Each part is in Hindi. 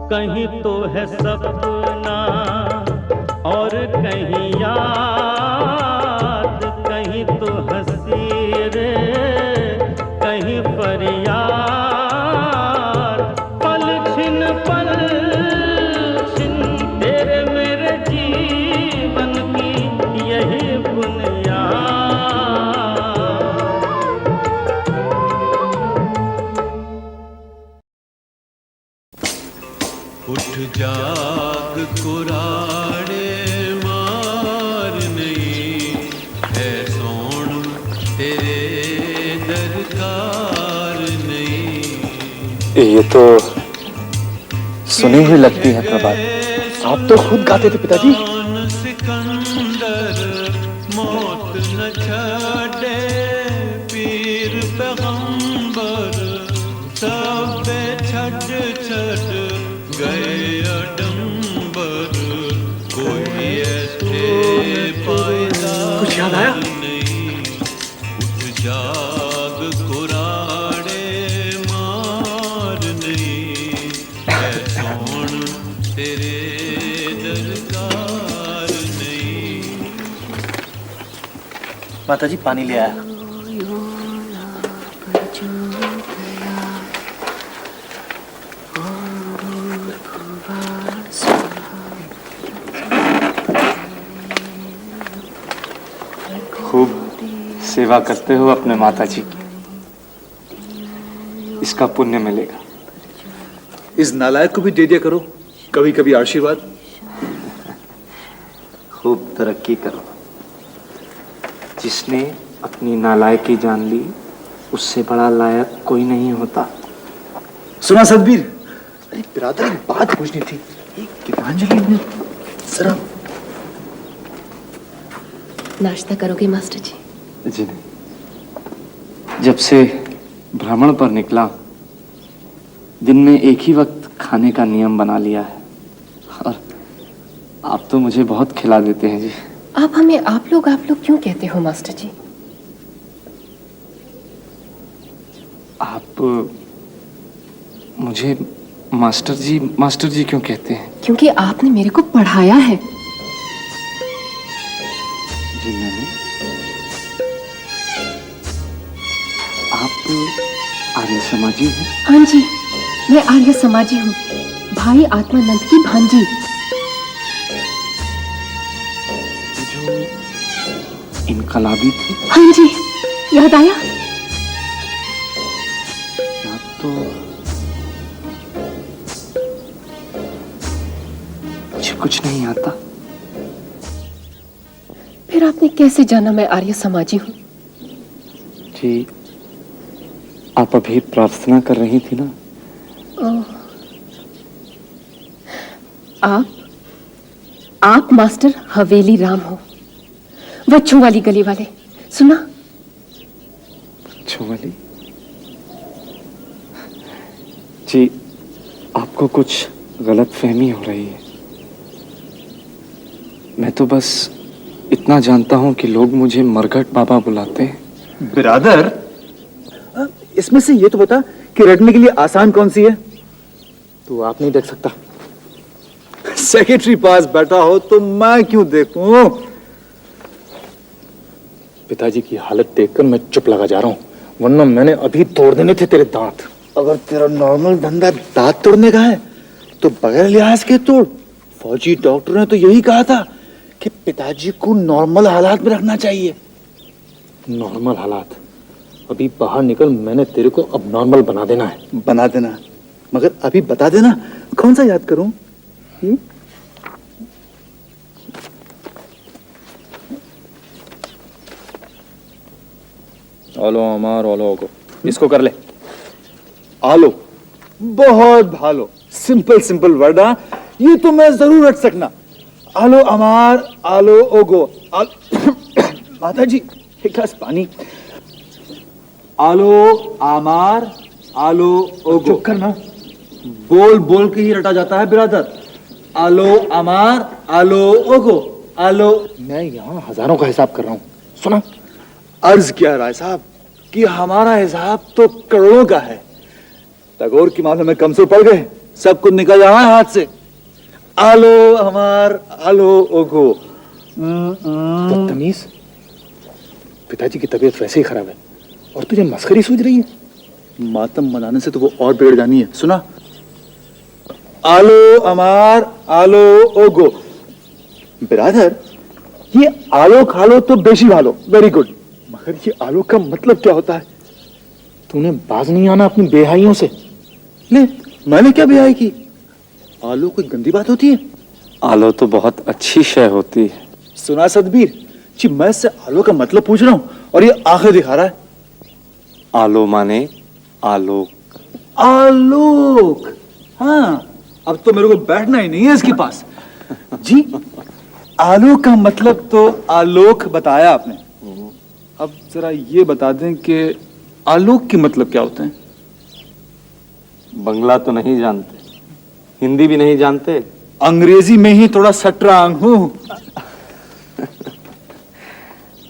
कहीं तो है सपना और कहीं याद, कहीं तो हंसी रे कहीं फरियाद। पल छिन तेरे मेरे जीवन की यही उठ जाग कुराड़े मार नहीं है सोण तेरे दरकार नहीं। ये तो सुनी हुई लगती है प्रभात। आप तो खुद गाते थे पिताजी। सिकंदर मौत न छड़े पीर पैगंबर सब छड़ छड़ गए अडंबर। कोई ऐसे पायदार कुछ याद आया? नहीं। उठ जाग कुराड़े मार नहीं है सोण तेरे दरकार नहीं। माताजी पानी ले आया। खूब सेवा करते हो अपने माताजी की, इसका पुण्य मिलेगा। इस नालायक को भी दे दिया करो कभी कभी आशीर्वाद। खूब तरक्की करो। जिसने अपनी नालायकी जान ली उससे बड़ा लायक कोई नहीं होता। सुना सतबीर, अरे बिरादर एक बात पूछनी थी। एक गीतांजलि ने जरा नाश्ता करोगे मास्टर जी? जी नहीं। जब से भ्रमण पर निकला दिन में एक ही वक्त खाने का नियम बना लिया है, और आप तो मुझे बहुत खिला देते हैं जी। आप हमें आप लोग क्यों कहते हो मास्टर जी? आप मुझे मास्टर जी क्यों कहते हैं? क्योंकि आपने मेरे को पढ़ाया है। जी मैंने। आप आर्य समाजी हैं? हाँ जी, मैं आर्य समाजी हूँ, भाई आत्मानंद की भांजी। जो इनकलाबी थी? हाँ जी, याद आया? याद तो मुझे कुछ नहीं आता। फिर आपने कैसे जाना मैं आर्य समाजी हूँ? जी आप अभी प्रार्थना कर रही थी ना। ओह, आप मास्टर हवेली राम हो, वच्छों वाली गली वाले। सुना? वच्छों वाली? जी आपको कुछ गलत फहमी हो रही है। मैं तो बस इतना जानता हूं कि लोग मुझे मरघट बाबा बुलाते हैं। बिरादर, इसमें से ये तो बता कि रटने के लिए आसान कौन सी है? तो आप नहीं देख सकता? सेक्रेटरी पास बैठा हो तो मैं क्यों देखूं? पिताजी की हालत देखकर मैं चुप लगा जा रहा हूँ, वरना मैंने अभी तोड़ देने थे तेरे दांत। अगर तेरा नॉर्मल धंधा दांत तोड़ने का है तो बगैर लिहाज के तोड़। फौजी डॉक्टर ने तो यही कहा था कि पिताजी को नॉर्मल हालात में रखना चाहिए। नॉर्मल हालात? अभी बाहर निकल, मैंने तेरे को अब नॉर्मल बना देना है। बना देना, मगर अभी बता देना कौन सा याद करूं? आलो अमार आलो को इसको कर ले। आलो, बहुत भालो। Simple word. ये तो मैं जरूर रट सकना। आलो अमार आलो ओगो। माता जी एक गिलास पानी। आलो अमार आलो ओगो। चुप करना। बोल के ही रटा जाता है बिरादर। आलो अमार आलो ओगो। आलो। मैं यहाँ हजारों का हिसाब कर रहा हूँ, सुना? अर्ज किया राय साहब कि हमारा हिसाब तो करोड़ों का है। टैगोर की मानो में कमजोर पड़ गए सब कुछ निकल जाओ हाथ से। आलो हमार, आलो ओगो। बदतमीज, पिताजी की तबीयत वैसे ही खराब है और तुझे मस्करी सूझ रही है। मातम मनाने से तो वो और बिगड़ जानी है। सुना, आलो अमार, आलो ओगो। बिरादर, ये आलो खालो तो बेशी भालो, वेरी गुड, मगर ये आलो का मतलब क्या होता है? तूने बाज नहीं आना अपनी बेहाइयों से। ले, मैंने क्या बेहाई की? आलो कोई गंदी बात होती है? आलो तो बहुत अच्छी शय होती है। सुना सतबीर जी, मैं इससे आलो का मतलब पूछ रहा हूं और ये आंखें दिखा रहा है। आलो माने आलोक। आलोक, हाँ, अब तो मेरे को बैठना ही नहीं है इसके पास। जी, आलोक का मतलब तो आलोक बताया आपने। अब जरा ये बता दें कि आलोक के मतलब क्या होते हैं? बंगला तो नहीं जानते, हिंदी भी नहीं जानते? अंग्रेजी में ही थोड़ा सटरांग हूं।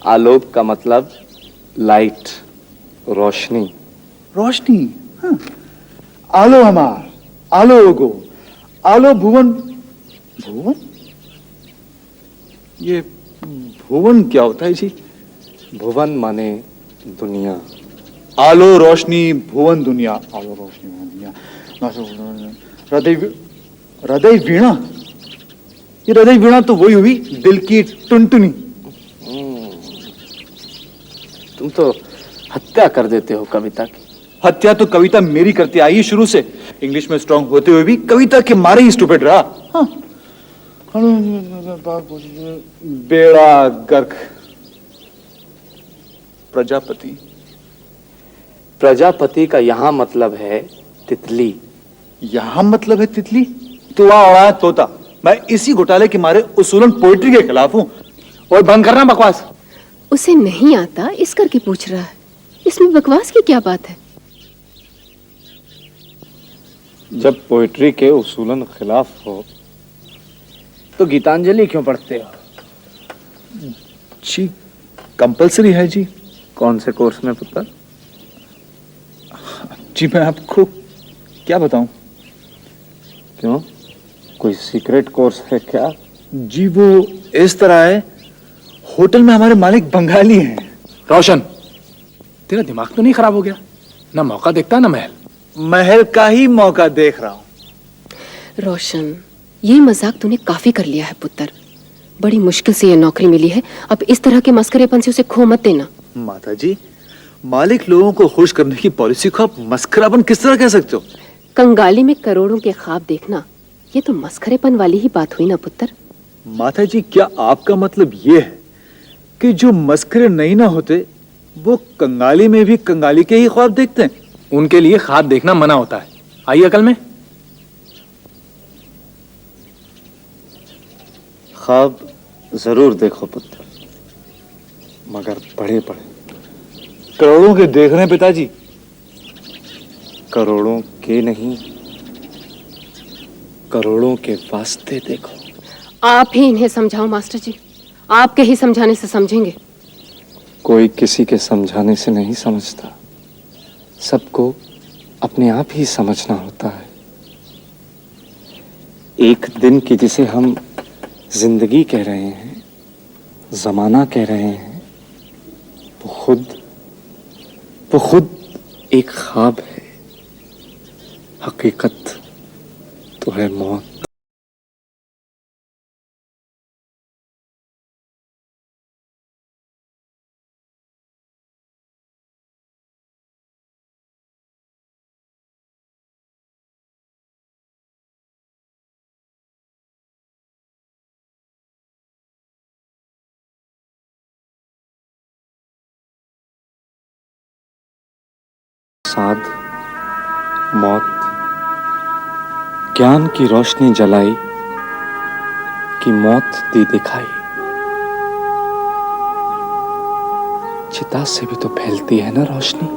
आलोक का मतलब लाइट, रोशनी। रोशनी, हाँ। आलो हमार, आलो ओगो, आलो भुवन। भुवन? ये भुवन क्या होता है जी? भुवन माने दुनिया। आलो रोशनी भुवन दुनिया, आलो रोशनी भुवन दुनिया। हृदय हृदय वीणा, ये हृदय वीणा तो वही हुई दिल की टुनटुनी। तुम तो हत्या कर देते हो कविता की। हत्या तो कविता मेरी करती आई है शुरू से। इंग्लिश में स्ट्रांग होते हुए भी कविता के मारे ही स्टूपिड रहा। हाँ। बेड़ा गर्क, प्रजापति। प्रजापति का यहाँ मतलब है तितली। यहां मतलब है तितली? तो वहां तोता। मैं इसी घोटाले के मारे उसूलन पोइट्री के खिलाफ हूं। और बंद करना बकवास। उसे नहीं आता इस करके पूछ रहा है, इसमें बकवास की क्या बात है? जब पोइट्री के उसूलन खिलाफ हो तो गीतांजलि क्यों पढ़ते हो? जी, कंपलसरी है जी। कौन से कोर्स में पुत्र? जी मैं आपको क्या बताऊं? क्यों, कोई सीक्रेट कोर्स है क्या? जी वो इस तरह है, होटल में हमारे मालिक बंगाली हैं। रोशन, तेरा दिमाग तो नहीं खराब हो गया? ना मौका देखता ना महल। महल का ही मौका देख रहा हूं। रोशन, ये मजाक तूने काफी कर लिया है पुत्र। बड़ी मुश्किल से ये नौकरी मिली है, अब इस तरह के मस्करेपन से उसे खो मत देना। माता जी, मालिक लोगों को खुश करने की पॉलिसी को आप मस्करापन किस तरह कह सकते हो? कंगाली में करोड़ों के ख्वाब देखना, ये तो मस्करेपन वाली ही बात हुई ना पुत्र। माता जी, क्या आपका मतलब ये है कि जो मस्करे नहीं ना होते वो कंगाली में भी कंगाली के ही ख्वाब देखते हैं? उनके लिए ख्वाब देखना मना होता है। आई अकल में? ख्वाब जरूर देखो पुत्र, मगर बड़े बड़े। करोड़ों के देख रहे हैं पिताजी। करोड़ों के नहीं, करोड़ों के वास्ते देखो। आप ही इन्हें समझाओ मास्टर जी, आपके ही समझाने से समझेंगे। कोई किसी के समझाने से नहीं समझता, सबको अपने आप ही समझना होता है। एक दिन की जिसे हम जिंदगी कह रहे हैं, जमाना कह रहे हैं, वो खुद एक ख्वाब है। हकीकत तो है मौत। साध मौत ज्ञान की रोशनी जलाई कि मौत दी दिखाई। चिता से भी तो फैलती है ना रोशनी,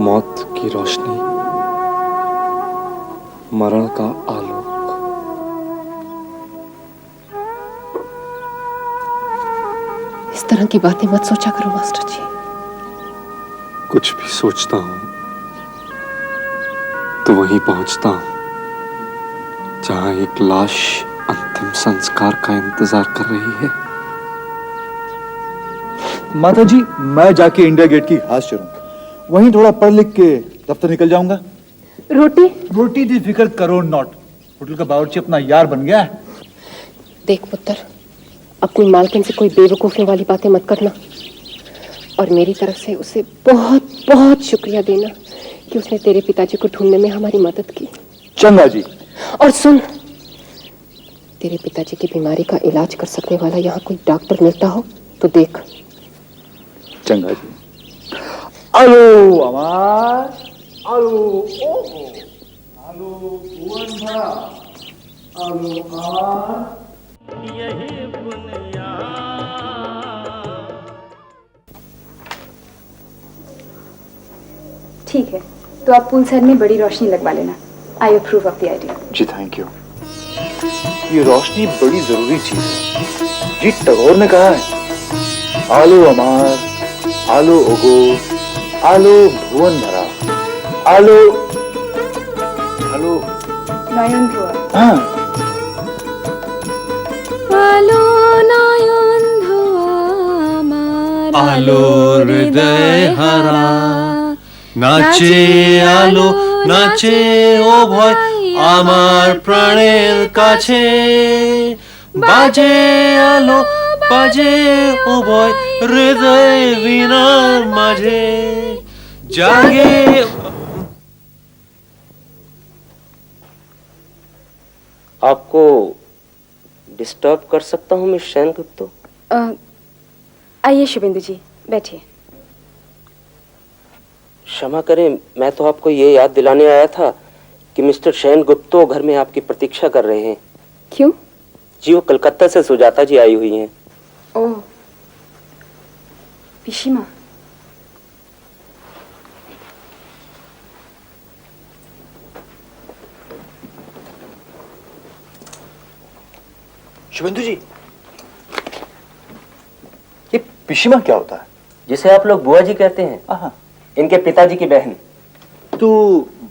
मौत की रोशनी, मरण का आलोक। इस तरह की बातें मत सोचा करो मास्टर जी। कुछ भी सोचता हूं तो वहीं पहुंचता हूं जहां एक लाश अंतिम संस्कार का इंतजार कर रही है। माता जी, मैं जाके इंडिया गेट की घास चरूंगा, वहीं थोड़ा पढ़ लिख के दफ्तर निकल जाऊंगा। रोटी? रोटी की फिक्र करो नॉट, होटल का बावर्ची अपना यार बन गया है। देख पुत्र, अपनी मालकिन से कोई बेवकूफियों वाली बातें मत करना, और मेरी तरफ से उसे बहुत बहुत शुक्रिया देना कि उसने तेरे पिताजी को ढूंढने में हमारी मदद की। चंगा जी। और सुन, तेरे पिताजी की बीमारी का इलाज कर सकने वाला यहाँ कोई डॉक्टर मिलता हो तो देख। चंगा जी। आलो अमार, आलो ओहो, आलो भुवन भरा, आलो अमार। यही बुनियाद। ठीक है, तो आप पूल साइड में बड़ी रोशनी लगवा लेना। I approve of the idea. जी थैंक यू। ये रोशनी बड़ी जरूरी चीज है जी। टैगोर ने कहा है, आलो अमार, आलो ओगो, आलो भुवन भरा, आलो आलो नयन धोआ। हाँ, आलो नयन धोआ আমার আলো হৃদয় হারা নাচে আলো নাচে ও ভয় আমার প্রাণের কাছে বাজে আলো বাজে ও ভয় হৃদয় বিনার মাঝে জাগে। आपको डिस्टर्ब कर सकता हूँ मिस शैन गुप्तो? आइए शुभेंदु जी, बैठिए। क्षमा करें, मैं तो आपको ये याद दिलाने आया था कि मिस्टर शैन गुप्तो घर में आपकी प्रतीक्षा कर रहे हैं। क्यों? जी, वो कलकत्ता से सुजाता जी आई हुई हैं। ओह, पिशीमा। शुभेंदु जी, ये पिशीमा क्या होता है? जिसे आप लोग बुआ जी कहते हैं, हाँ। इनके पिताजी की बहन। तो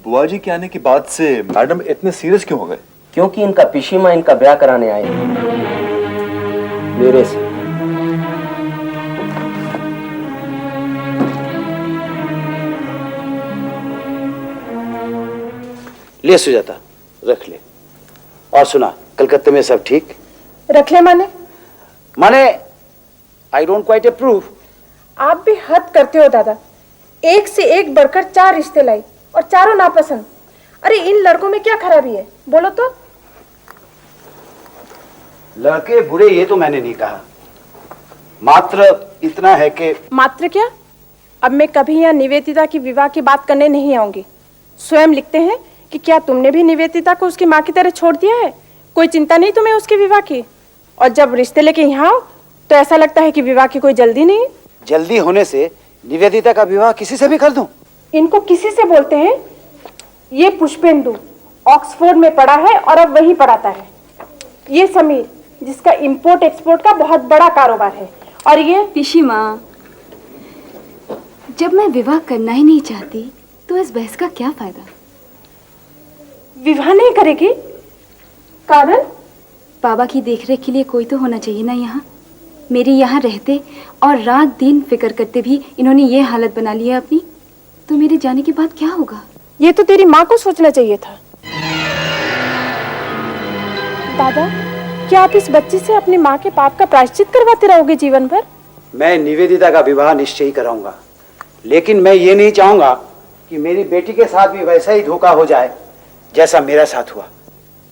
बुआ जी के आने के बाद से मैडम इतने सीरियस क्यों हो गए? क्योंकि इनका पिशीमा इनका ब्याह कराने आए हैं मेरे से। ले सुजाता, रख ले। और सुना, कलकत्ते में सब ठीक? रख ले माने आई डोंट क्वाइट अप्रूव। आप भी हद करते हो दादा। एक से एक बढ़कर 4 रिश्ते लाई और चारों नापसंद। अरे इन लड़कों में क्या खराबी है, बोलो तो। लड़के बुरे ये तो मैंने नहीं कहा, मात्र इतना है कि। मात्र क्या? अब मैं कभी यहाँ निवेदिता की विवाह की बात करने नहीं आऊंगी। स्वयं लिखते हैं कि क्या तुमने भी निवेदिता को उसकी माँ की तरह छोड़ दिया है? कोई चिंता नहीं तुम्हें उसके विवाह की? और जब रिश्ते लेके यहाँ आओ तो ऐसा लगता है कि विवाह की कोई जल्दी नहीं है। जल्दी होने से निवेदिता का विवाह किसी से भी कर दूं? इनको किसी से बोलते हैं? ये पुष्पेंदु ऑक्सफोर्ड में पढ़ा है और अब वहीं पढ़ाता है। ये समीर जिसका इंपोर्ट एक्सपोर्ट का बहुत बड़ा कारोबार है। और ये पिशीमा, जब मैं विवाह करना ही नहीं चाहती तो इस बहस का क्या फायदा? विवाह नहीं करेगी? कारण? बाबा की देखरेख के लिए कोई तो होना चाहिए ना यहाँ। मेरे यहाँ रहते और रात दिन फिक्र करते भी इन्होंने ये हालत बना ली है अपनी, तो मेरे जाने के बाद क्या होगा? ये तो तेरी माँ को सोचना चाहिए था। दादा, क्या आप इस बच्चे से अपनी माँ के पाप का प्रायश्चित करवाते रहोगे जीवन भर? मैं निवेदिता का विवाह निश्चय ही कराऊंगा, लेकिन मैं ये नहीं चाहूंगा कि मेरी बेटी के साथ भी वैसा ही धोखा हो जाए जैसा मेरा साथ हुआ।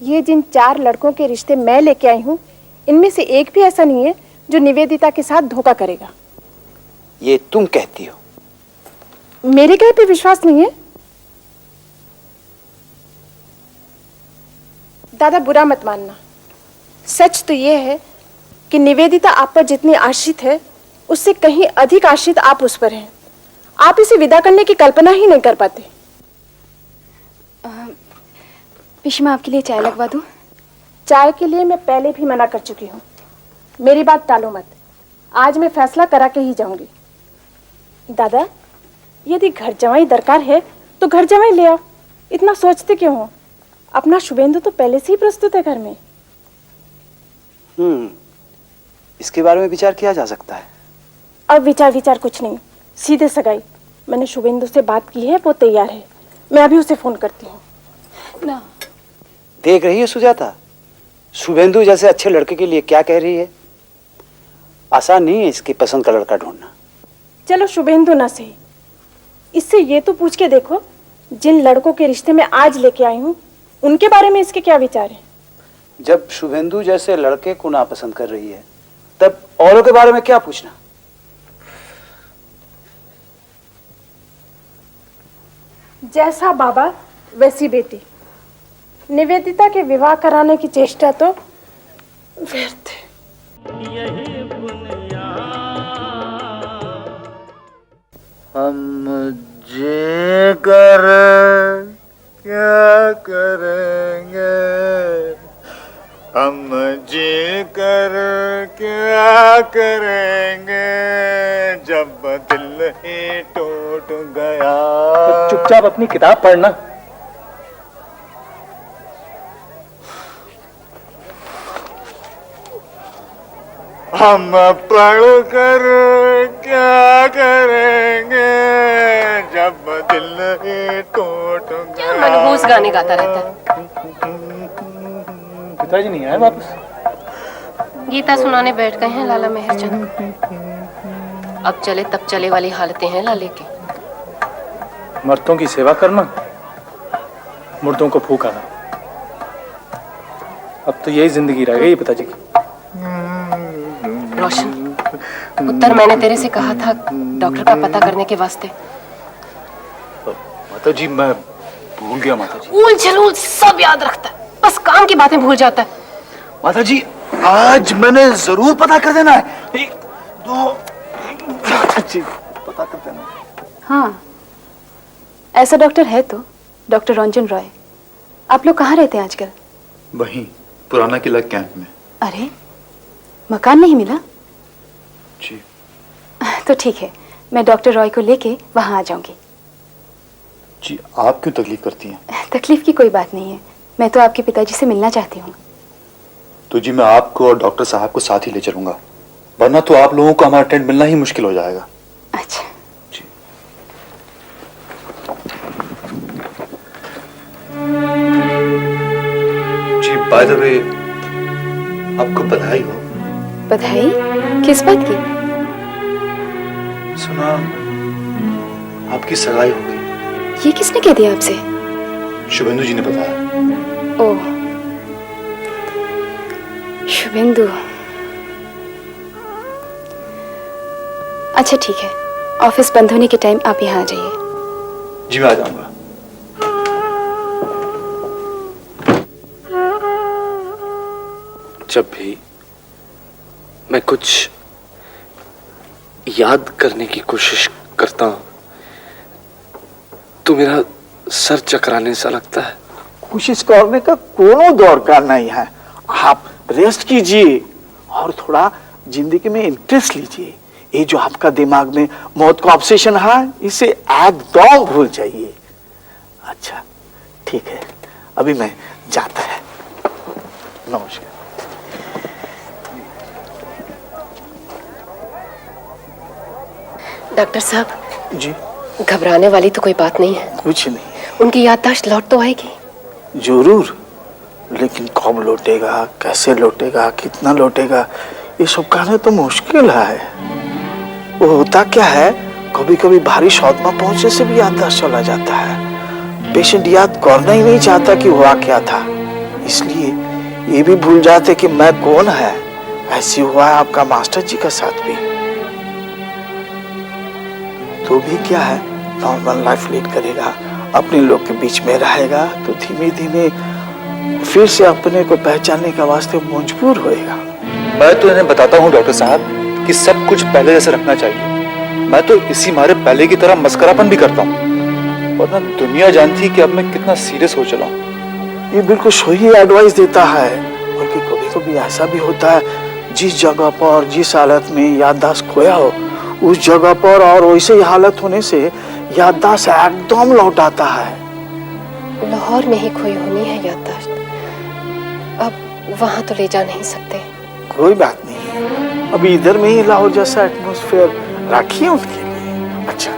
ये जिन 4 लड़कों के रिश्ते मैं लेके आई हूँ, इनमें से एक भी ऐसा नहीं है जो निवेदिता के साथ धोखा करेगा। ये तुम कहती हो? मेरे कहे पे विश्वास नहीं है? दादा, बुरा मत मानना। सच तो ये है कि निवेदिता आप पर जितनी आश्रित है उससे कहीं अधिक आश्रित आप उस पर हैं। आप इसे विदा करने की कल्पना ही नहीं कर पाते। पिशीमा, आपके लिए चाय लगवा दूं? चाय के लिए मैं पहले भी मना कर चुकी हूँ। मेरी बात टालो मत। आज मैं फैसला करा के ही जाऊंगी। दादा, यदि घर जमाई दरकार है तो घर जमाई ले आओ। इतना सोचते क्यों हो? अपना शुभेंदु तो पहले से ही प्रस्तुत है घर में। इसके बारे में विचार किया जा सकता है। अब विचार कुछ नहीं, सीधे सगाई। मैंने शुभेंदु से बात की है, वो तैयार है। मैं अभी उसे फोन करती हूँ ना। देख रही है सुजाता, शुभेंदु जैसे अच्छे लड़के के लिए क्या कह रही है। आसान नहीं है इसकी पसंद का लड़का ढूंढना। चलो शुभेंदु ना सही, इससे ये तो पूछ के देखो, जिन लड़कों के रिश्ते में आज लेके आई हूँ उनके बारे में इसके क्या विचार है। जब शुभेंदु जैसे लड़के को नापसंद कर रही है, तब औरों के बारे में क्या पूछना। जैसा बाबा वैसी बेटी। निवेदिता के विवाह कराने की चेष्टा तो व्यर्थ है। यही बुनियाद हम जे कर क्या करेंगे, हम जी कर क्या करेंगे, जब दिल ही टूट गया। तो चुपचाप अपनी किताब पढ़ना। हम पढ़ कर क्या करेंगे, जब दिल ही टूट क्या गया। मनहूस गाने गाता रहता है। पिताजी नहीं आए वापस? गीता सुनाने बैठ गए हैं लाला मेहरचंद। अब चले तब चले वाली हालतें हैं लाले की। मर्दों की सेवा करना, मुर्दों को फूकाना, अब तो यही जिंदगी रह गई पिताजी की। रोशन, उत्तर मैंने तेरे से कहा था डॉक्टर का पता करने के वास्ते। माता जी मैं भूल गया माता जी। उल झलूल सब याद रखता है, बस काम की बातें भूल जाता है। माता जी आज मैंने जरूर पता कर देना है। 1 2 जी पता कर देना। हाँ, ऐसा डॉक्टर है तो डॉक्टर रंजन रॉय। आप लोग कहाँ रहते हैं आजकल? वहीं पुराना किला कैंप में। अरे, मकान नहीं मिला? जी तो ठीक है, मैं डॉक्टर रॉय को लेके वहाँ आ जाऊंगी। जी आप क्यों तकलीफ करती हैं? तकलीफ की कोई बात नहीं है, मैं तो आपके पिताजी से मिलना चाहती हूँ। तो जी मैं आपको और डॉक्टर साहब को साथ ही ले चलूंगा, वरना तो आप लोगों को हमारा टेंट मिलना ही मुश्किल हो जाएगा। अच्छा जी जी बाय द वे आपको बधाई हो। बधाई? किस बात की? सुना आपकी सगाई हो गई। ये किसने कह दिया आपसे? शुभेंदु जी ने बताया। ओह, शुभेंदु। अच्छा ठीक है, ऑफिस बंद होने के टाइम आप यहाँ आ जाइए। जी मैं आ जाऊंगा। जब भी मैं कुछ याद करने की कोशिश करता हूँ तो मेरा सर चकराने सा लगता है। कोशिश करने का कोनो दरकार नहीं है। आप रेस्ट कीजिए और थोड़ा जिंदगी में इंटरेस्ट लीजिए। ये जो आपका दिमाग में मौत का ऑब्सेशन है, इसे एकदम भूल जाइए। अच्छा ठीक है, अभी मैं जाता है। नमस्कार। डॉक्टर साहब जी घबराने वाली तो कोई बात नहीं है। कुछ नहीं, उनकी याददाश्त लौट तो आएगी। जरूर, लेकिन कब लौटेगा, कैसे लौटेगा, कितना लौटेगा, ये सब कहना तो मुश्किल है। वो होता क्या है, कभी कभी भारी सदमा पहुंचने से भी याददाश्त चला जाता है। पेशेंट याद करना ही नहीं चाहता कि हुआ क्या था, इसलिए ये भी भूल जाते कि मैं कौन है। ऐसी हुआ है आपका मास्टर जी का साथ भी। तो भी क्या है, नॉर्मल लाइफ लीड करेगा, अपने लोग के बीच में रहेगा, तो धीमे धीमे फिर से अपने को पहचानने का वास्ते मजबूर होएगा। मैं तो इन्हें बताता हूँ डॉक्टर साहब कि सब कुछ पहले जैसे रखना चाहिए। मैं तो इसी मारे पहले की तरह मस्करापन भी करता हूँ, वरना दुनिया जानती कि अब मैं कितना सीरियस हो चला हूँ। ये बिल्कुल सही एडवाइस देता है। बल्कि कभी कभी ऐसा भी होता है, जिस जगह पर जिस हालत में याददाश्त खोया हो, उस जगह पर और वैसे ही हालत होने से याददाश्त एकदम लौट आता है। लाहौर में ही खोई होनी है याददाश्त। अब वहां तो ले जा नहीं सकते। कोई बात नहीं, अभी इधर में ही लाहौर जैसा एटमॉस्फेयर रखिए उसके लिए। अच्छा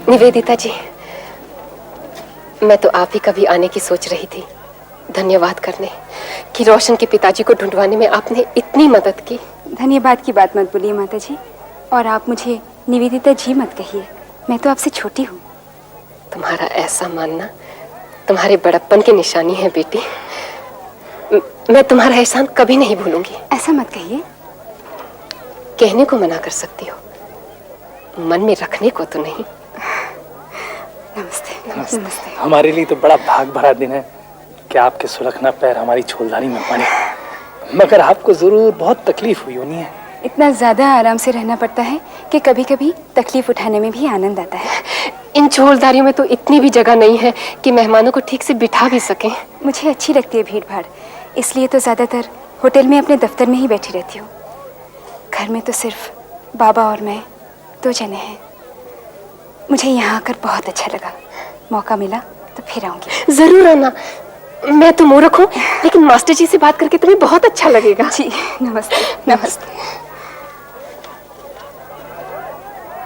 निवेदिता जी, मैं तो आप ही कभी आने की सोच रही थी, धन्यवाद करने कि रोशन के पिताजी को ढूंढवाने में आपने इतनी मदद की। धन्यवाद की बात मत बोलिए माता जी, और आप मुझे निवेदिता जी मत कहिए, मैं तो आपसे छोटी हूँ। तुम्हारा ऐसा मानना तुम्हारे बड़प्पन की निशानी है बेटी। मैं तुम्हारा एहसान कभी नहीं भूलूंगी। ऐसा मत कहिए। कहने को मना कर सकती हो, मन में रखने को तो नहीं। नमस्ते। नमस्ते। हमारे लिए तो बड़ा भाग भरा दिन है कि आपके सुलखना पैर हमारी छोलदानी में पड़े, मगर आपको जरूर बहुत तकलीफ हुई होनी है। इतना ज्यादा आराम से रहना पड़ता है कि कभी कभी तकलीफ उठाने में भी आनंद आता है। इन छोलदारियों में तो इतनी भी जगह नहीं है कि मेहमानों को ठीक से बिठा भी सकें। मुझे अच्छी लगती है भीड़ भाड़, इसलिए तो ज्यादातर होटल में अपने दफ्तर में ही बैठी रहती हूँ। घर में तो सिर्फ बाबा और मैं 2 जने हैं। मुझे यहाँ आकर बहुत अच्छा लगा, मौका मिला तो फिर आऊंगी। जरूर आना। मैं तो मूर्ख हूँ, लेकिन मास्टर जी से बात करके तुम्हें बहुत अच्छा लगेगा। जी नमस्ते। नमस्ते।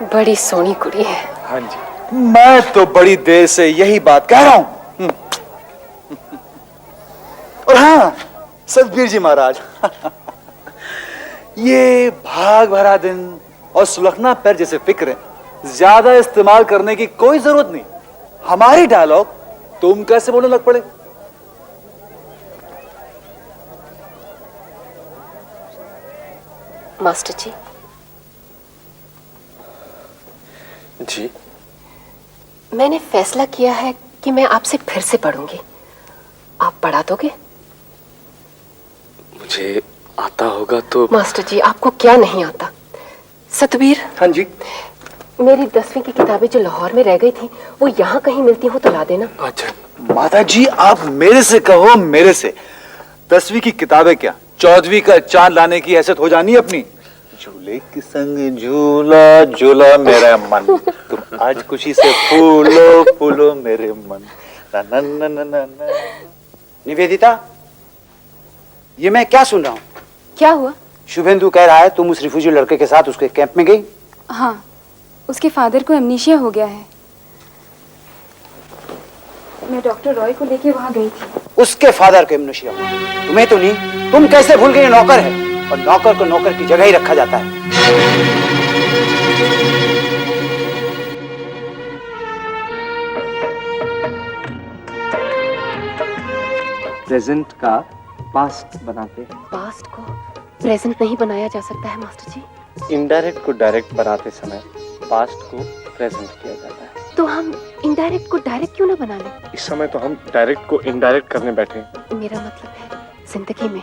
बड़ी सोहनी कुड़ी है। हाँ जी, मैं तो बड़ी देर से यही बात कह रहा हूं। और हाँ सतबीर जी महाराज, ये भाग भरा दिन और सुलखना पैर जैसे फिक्र ज्यादा इस्तेमाल करने की कोई जरूरत नहीं। हमारी डायलॉग तुम कैसे बोलने लग पड़े। मास्टर जी। जी, मैंने फैसला किया है कि मैं आपसे फिर से पढ़ूंगी। आप पढ़ा दोगे? मुझे आता होगा तो। मास्टर जी, आपको क्या नहीं आता? सतबीर। हाँ जी। मेरी 10वीं की किताबें जो लाहौर में रह गई थी, वो यहाँ कहीं मिलती हो तो ला देना। अच्छा माता जी, आप मेरे से कहो, मेरे से 10वीं की किताबें क्या, 14वीं का चांद लाने की हैसियत हो जानी अपनी। झूले के संग झूला झूला मेरा मन, तुम आज खुशी से फूलो फूलो मेरे मन। ना ना ना ना ना ना। निवेदिता, ये मैं क्या सुन रहा हूँ? क्या हुआ? शुभेंदु कह रहा है तुम उस रिफ्यूजी लड़के के साथ उसके कैंप में गई। हाँ, उसके फादर को एमनीशिया हो गया है। मैं डॉक्टर रॉय को लेके वहाँ गई थी। उसके फादर को एमनीशिया हो, तुम्हें तो नहीं। तुम कैसे भूल गई? नौकर है, और नौकर को नौकर की जगह ही रखा जाता है। प्रेजेंट का पास्ट बनाते हैं। पास्ट को प्रेजेंट नहीं बनाया जा सकता है मास्टर जी। इनडायरेक्ट को डायरेक्ट बनाते समय पास्ट को प्रेजेंट किया जाता है। तो हम इनडायरेक्ट को डायरेक्ट क्यों ना बना लें? इस समय तो हम डायरेक्ट को इनडायरेक्ट करने बैठे हैं। मेरा मतलब है जिंदगी में